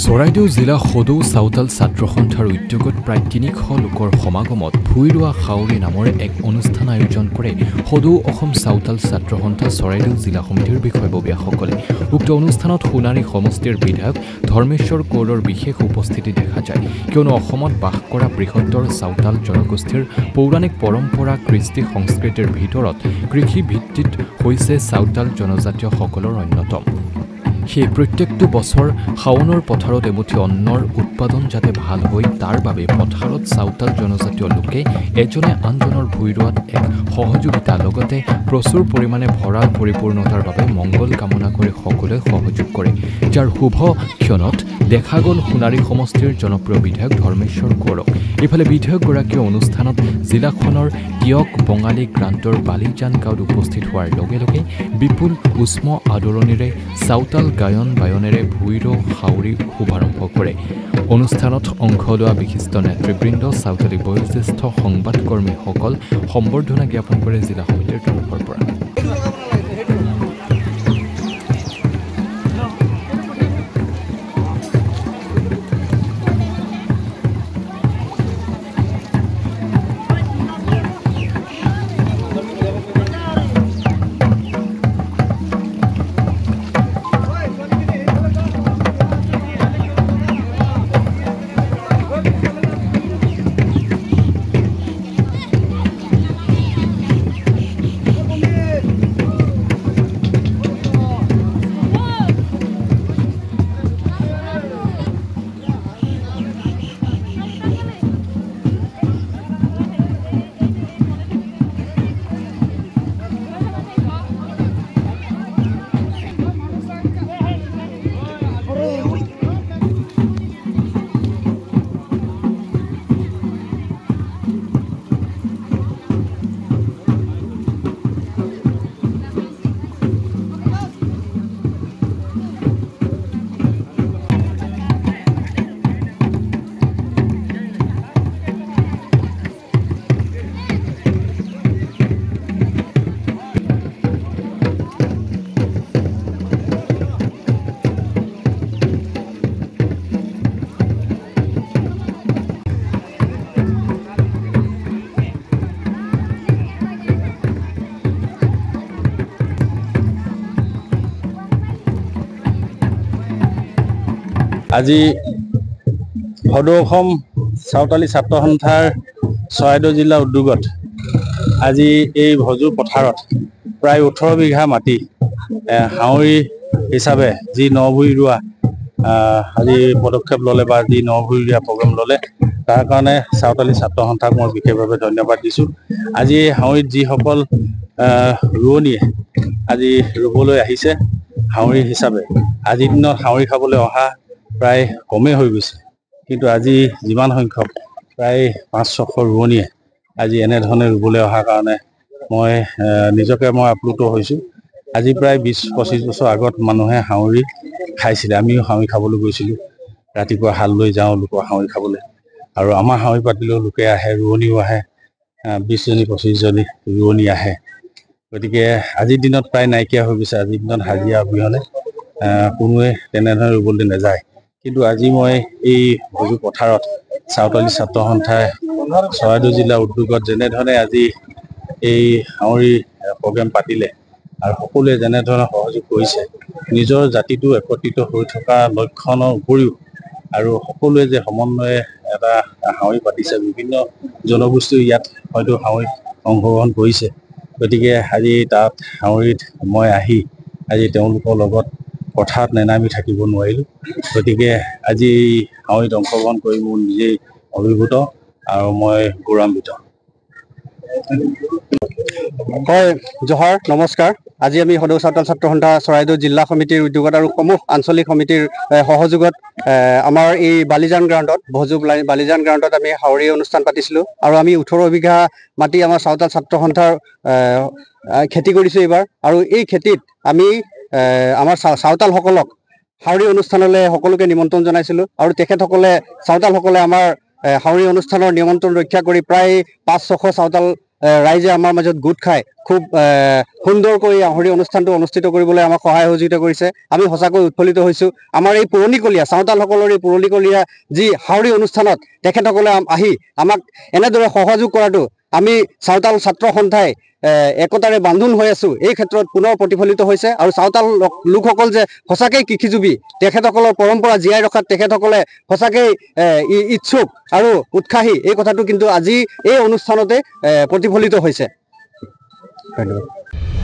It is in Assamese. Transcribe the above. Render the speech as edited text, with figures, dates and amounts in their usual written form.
চৰাইদেউ জিলা সদৌ চাওতাল ছাত্ৰ সন্থাৰ উদ্যোগত প্ৰায় ৩০০ লোকৰ সমাগমত ভূঁই ৰোৱা খাউৰী নামৰ এক অনুষ্ঠান আয়োজন কৰে সদৌ অসম চাওতাল ছাত্ৰ সন্থা চৰাইদেউ জিলা সমিতিৰ বিষয়ববীয়াসকলে। উক্ত অনুষ্ঠানত সোণাৰী সমষ্টিৰ বিধায়ক ধৰ্মেশ্বৰ কৌৰৰ বিশেষ উপস্থিতি দেখা যায়, কিয়নো অসমত বাস কৰা বৃহত্তৰ চাওতাল জনগোষ্ঠীৰ পৌৰাণিক পৰম্পৰা কৃষ্টি সংস্কৃতিৰ ভিতৰত কৃষি ভিত্তিত হৈছে চাওতাল জনজাতীয়সকলৰ অন্যতম। সেই প্ৰত্যেকটো বছৰ শাওনৰ পথাৰত এমুঠি অন্নৰ উৎপাদন যাতে ভাল হয় তাৰ বাবে পথাৰত চাওতাল জনজাতীয় লোকে এজনে আনজনৰ ভূঁই ৰোৱাত এক সহযোগিতা লগতে প্ৰচুৰ পৰিমাণে ভঁৰাল পৰিপূৰ্ণতাৰ বাবে মংগল কামনা কৰি সকলোৱে সহযোগ কৰে, যাৰ শুভ ক্ষণত দেখা গ'ল সোণাৰী সমষ্টিৰ জনপ্ৰিয় বিধায়ক ধৰ্মেশ্বৰ কৌৰক। ইফালে বিধায়কগৰাকীয়ে অনুষ্ঠানত জিলাখনৰ টিয়ক বঙালী গ্ৰান্টৰ বালিজান গাঁৱত উপস্থিত হোৱাৰ লগে লগে বিপুল উষ্ম আদৰণিৰে চাওতাল গায়ন বায়নেৰে ভূঁই ৰোৱা খাউৰী শুভাৰম্ভ কৰে। অনুষ্ঠানত অংশ লোৱা বিশিষ্ট নেতৃবৃন্দ চাওতালী বয়োজ্যেষ্ঠ সংবাদকৰ্মীসকল সম্বৰ্ধনা জ্ঞাপন কৰে জিলা সমিতিৰ তৰফৰ পৰা। আজি সদৌ অসম চাওতালী ছাত্ৰ সন্থাৰ চৰাইদেউ জিলা উদ্যোগত আজি এই ভজু পথাৰত প্ৰায় 18 বিঘা মাটি হাউৰী হিচাপে যি নভূঁই ৰোৱা আজি পদক্ষেপ ল'লে বা যি নভূঁই ৰোৱা প্ৰগ্ৰেম ল'লে তাৰ কাৰণে চাওতালী ছাত্ৰ সন্থাক মই বিশেষভাৱে ধন্যবাদ দিছোঁ। আজি এই হাউৰীত যিসকল ৰোৱনীয়ে আজি ৰুবলৈ আহিছে হাউৰী হিচাপে, আজিৰ দিনত হাউৰী খাবলৈ অহা প্ৰায় কমেই হৈ গৈছে, কিন্তু আজি যিমান সংখ্যক প্ৰায় 500-600 ৰোৱনীয়ে আজি এনেধৰণে ৰুবলৈ অহাৰ কাৰণে মই নিজকে আপ্লুত হৈছোঁ। আজি প্ৰায় 20-25 বছৰ আগত মানুহে হাউৰী খাইছিলে, আমিও হাউৰী খাবলৈ গৈছিলোঁ, ৰাতিপুৱা হাল লৈ যাওঁ লোকৰ হাউৰী খাবলৈ, আৰু আমাৰ হাউৰী পাতিলেও লোকে আহে, ৰোৱনীও আহে, 20-25জনী ৰোৱনী আহে। গতিকে আজিৰ দিনত প্ৰায় নাইকিয়া হৈ গৈছে। আজিৰ দিনত হাজিৰা অবিহনে কোনোৱে তেনেধৰণে ৰুবলৈ নাযায়, কিন্তু আজি মই এই ভজু পথাৰত চাওতালী ছাত্ৰ সন্থাই চৰাইদেউ জিলা উদ্যোগত যেনেধৰণে আজি এই হাউৰী প্ৰগ্ৰেম পাতিলে আৰু সকলোৱে যেনেধৰণে সহযোগ কৰিছে, নিজৰ জাতিটো একত্ৰিত হৈ থকা লক্ষণৰ উপৰিও আৰু সকলোৱে যে সমন্বয়ে এটা হাউৰী পাতিছে, বিভিন্ন জনগোষ্ঠীও ইয়াত হয়তো হাউৰীত অংশগ্ৰহণ কৰিছে। গতিকে আজি তাত হাউৰীত মই আহি আজি তেওঁলোকৰ লগত কথাত নেনামি থাকিব নোৱাৰিলোঁ। গতিকে আজি হাউৰীত অংশগ্ৰহণ কৰি মোৰ নিজেই অভিভূত আৰু মই গৌৰৱান্বিত। হয়, জোহাৰ, নমস্কাৰ। আজি আমি সদৌ চাওতাল ছাত্ৰ সন্থা চৰাইদেউ জিলা সমিতিৰ উদ্যোগত আৰু সমূহ আঞ্চলিক সমিতিৰ সহযোগত আমাৰ এই বালিজান গ্ৰাউণ্ডত ভজু বালিজান গ্ৰাউণ্ডত আমি হাউৰী অনুষ্ঠান পাতিছিলোঁ, আৰু আমি 18 বিঘা মাটি আমাৰ চাওতাল ছাত্ৰ সন্থাৰ খেতি কৰিছোঁ এইবাৰ। আৰু এই খেতিত আমি আমাৰ চাওতালসকলক হাউৰী অনুষ্ঠানলৈ সকলোকে নিমন্ত্ৰণ জনাইছিলোঁ, আৰু তেখেতসকলে চাওতালসকলে আমাৰ হাউৰী অনুষ্ঠানৰ নিমন্ত্ৰণ ৰক্ষা কৰি প্ৰায় 500-600 চাওতাল ৰাইজে আমাৰ মাজত গোট খাই খুব সুন্দৰকৈ আহৰি অনুষ্ঠানটো অনুষ্ঠিত কৰিবলৈ আমাক সহায় সহযোগিতা কৰিছে। আমি সঁচাকৈ উৎফুল্লিত হৈছোঁ। আমাৰ এই পুৰণিকলীয়া চাওতালসকলৰ এই পুৰণিকলীয়া যি হাউৰি অনুষ্ঠানত তেখেতসকলে আহি আমাক এনেদৰে সহযোগ কৰাটো আমি চাওতাল ছাত্ৰ সন্থাই একতাৰে বান্ধোন হৈ আছোঁ, এই ক্ষেত্ৰত পুনৰ প্ৰতিফলিত হৈছে। আৰু চাওতাল লোকসকল যে সঁচাকৈ কৃষিজীৱী, তেখেতসকলৰ পৰম্পৰা জীয়াই ৰখাত তেখেতসকলে সঁচাকৈ ইচ্ছুক আৰু উৎসাহী, এই কথাটো কিন্তু আজি এই অনুষ্ঠানতে প্ৰতিফলিত হৈছে। ধন্যবাদ।